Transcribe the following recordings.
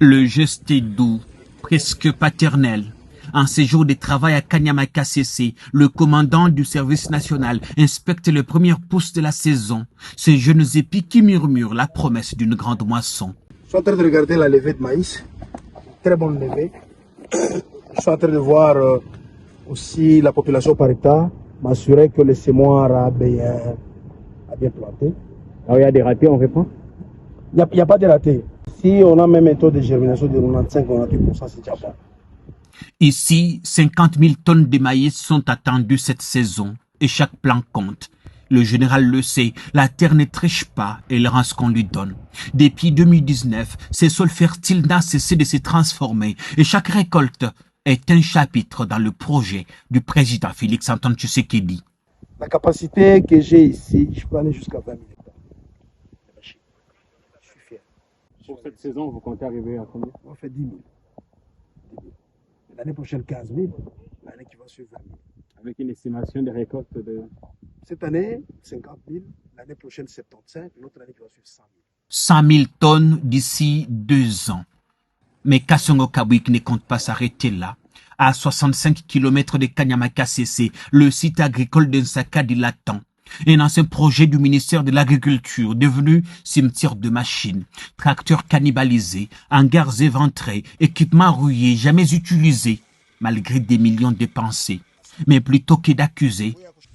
Le geste est doux, presque paternel. En séjour de travail à Kanyamaka CC, le commandant du service national inspecte les premières pousses de la saison. Ces jeunes épis qui murmurent la promesse d'une grande moisson. Je suis en train de regarder la levée de maïs. Très bonne levée. Je suis en train de voir aussi la population par hectare, m'assurer que le semoir a bien planté. Alors il y a des ratés, on répond? Il n'y a pas de ratés. Si on a même un taux de germination de 95-98%, c'est déjà bon. Ici, 50 000 tonnes de maïs sont attendues cette saison et chaque plan compte. Le général le sait, la terre ne triche pas et il rend ce qu'on lui donne. Depuis 2019, ces sols fertiles n'ont cessé de se transformer et chaque récolte est un chapitre dans le projet du président Félix Antoine Tshisekedi. La capacité que j'ai ici, je peux aller jusqu'à 20 000 hectares. Je suis fier. Pour cette saison, vous comptez arriver à combien? On fait 10 000. L'année prochaine, 15 000. L'année qui va suivre, 20 000. Avec une estimation des récoltes de... Cette année, 50 000. L'année prochaine, 75. L'autre année qui va suivre, 100 000. 100 000 tonnes d'ici 2 ans. Mais Kasongo Kabwik ne compte pas s'arrêter là. À 65 km de Kanyamaka CC, le site agricole d'Nsakadi l'attend. Un ancien projet du ministère de l'Agriculture devenu cimetière de machines, tracteurs cannibalisés, hangars éventrés, équipements rouillés, jamais utilisés, malgré des millions dépensés. Mais plutôt que d'accuser,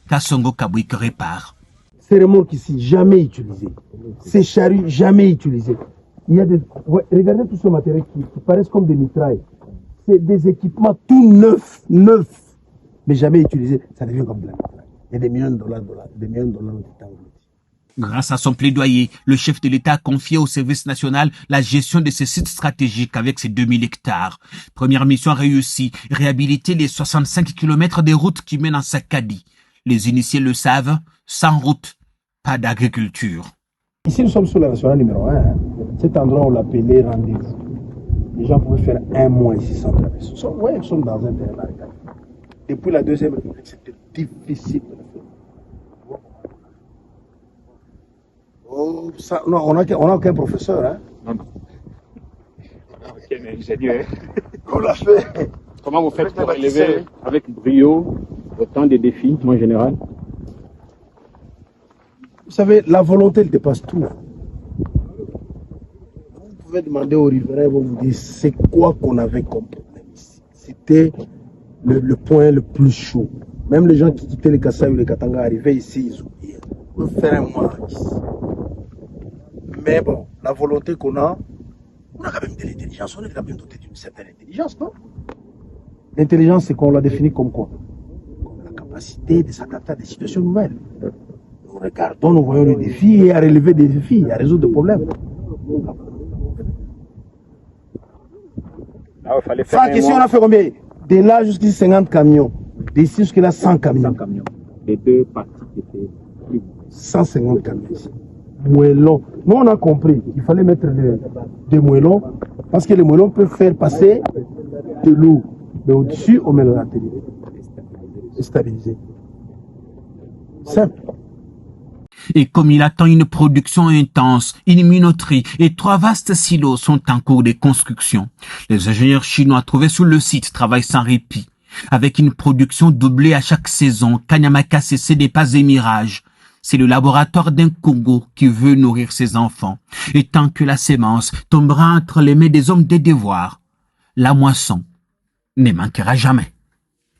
Kasongo Kabwik répare. Ces remorques ici, jamais utilisées. Ces charrues, jamais utilisées. Il y a regardez tout ce matériel qui paraissent comme des mitrailles. C'est des équipements tout neufs, mais jamais utilisés. Ça devient comme de la mitraille. Il y a des millions de dollars de temps. Grâce à son plaidoyer, le chef de l'État a confié au service national la gestion de ces sites stratégiques avec ses 2000 hectares. Première mission réussie, réhabiliter les 65 km des routes qui mènent en Sakadi. Les initiés le savent, sans route, pas d'agriculture. Ici, nous sommes sur la nationale numéro 1. Cet endroit, on l'appelait rendez-vous. Les gens pouvaient faire un mois ici sans traverser. Nous sommes dans un terrain d'arrêt. Depuis la Deuxième République, c'était difficile de le faire. Oh, ça, non, on n'a aucun professeur. Hein? Non. Aucun ingénieur. On l'a fait. Comment vous faites pour relever avec brio autant de défis, en général? Vous savez, la volonté, elle dépasse tout. Vous pouvez demander aux riverains, ils vont vous dire c'est quoi qu'on avait comme problème ici. C'était le point le plus chaud. Même les gens qui quittaient les Kassai ou les Katanga arrivaient ici, ils oubliaient. On peut faire un mois ici. Mais bon, la volonté qu'on a quand même de l'intelligence. On est quand même doté d'une certaine intelligence, non? L'intelligence, c'est qu'on l'a définit comme quoi? Comme la capacité de s'adapter à des situations nouvelles. Nous regardons, nous voyons les défis et à relever des défis, à résoudre des problèmes. Ah, il fallait faire Sans question, on a fait combien? De là jusqu'à 50 camions. D'ici jusqu'à là, 100 camions. 100 camions. Les deux parties étaient plus. 150 camions ici. Moellons. Nous, on a compris qu'il fallait mettre des moellons parce que les moellons peuvent faire passer de l'eau. Mais au-dessus, on met la télé. Stabiliser. Simple. Et comme il attend une production intense, une minoterie et 3 vastes silos sont en cours de construction. Les ingénieurs chinois trouvés sur le site travaillent sans répit. Avec une production doublée à chaque saison, Kanyamaka CC n'est pas un mirage. C'est le laboratoire d'un Congo qui veut nourrir ses enfants. Et tant que la sémence tombera entre les mains des hommes des devoirs, la moisson ne manquera jamais.